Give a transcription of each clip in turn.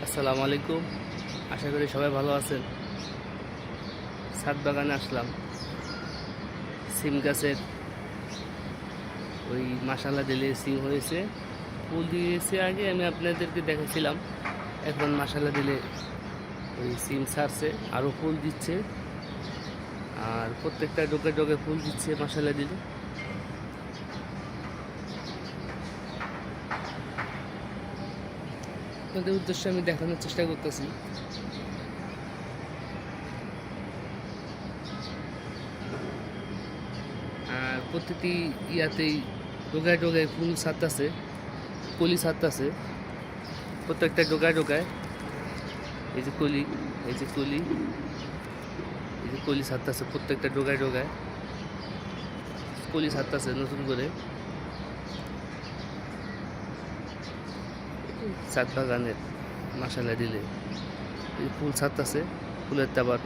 আসসালামু আলাইকুম। আশা করি সবাই ভালো আছেন। ছাদ বাগানে আসলাম। সিম গাছের ওই মাশাআল্লাহ দিলে সিম হয়েছে, ফুল দিয়েছে। আগে আমি আপনাদেরকে দেখাচ্ছিলাম, এখন মাশাআল্লাহ দিলে ওই সিম ছাড়ছে, আরও ফুল দিচ্ছে, আর প্রত্যেকটা ডোকে ডোকে ফুল দিচ্ছে মাশাআল্লাহ দিলে। আপনাদের উদ্দেশ্যে আমি দেখানোর চেষ্টা করতেছি। আর প্রতিটি ইয়াতেই ডোগায় ডোগায় ফুল ছাড়তেছে, কলি ছাড়তেছে প্রত্যেকটা ডোগায় ডোগায়। এই যে কলি, এই যে কলি, এই যে কলি ছাড়তেছে প্রত্যেকটা ডোগায় ডোগায়, কলি ছাড়তেছে নতুন করে। ছাদ বাগানের মাশাআল্লাহ দিলে এই ফুল ছাড়তেছে, ফুলের তো আবার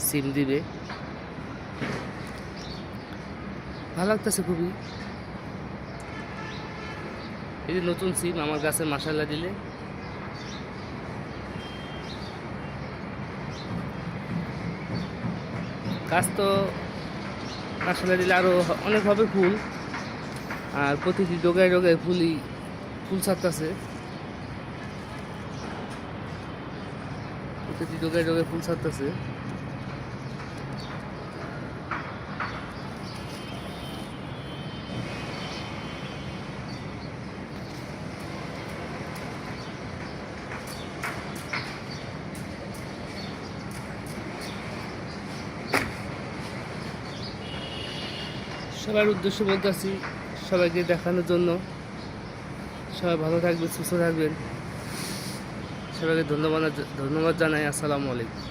সিম দিবে। ভালো লাগতেছে খুবই। এই যে নতুন সিম আমার গাছে মাশাআল্লাহ দিলে। গাছ তো মাশাআল্লাহ দিলে আরও অনেক হবে ফুল, আর প্রতিটি ডোগায় ডোগায় ফুল ছাড়তেছে, প্রতিটি ডোগায় ডোগায় ফুল ছাড়তেছে। সবার উদ্দেশ্যে বলতেছি, সবাইকে দেখানোর জন্য। সবাই ভালো থাকবেন, সুস্থ থাকবেন। সবাইকে ধন্যবাদ জানাই। আসসালামু আলাইকুম।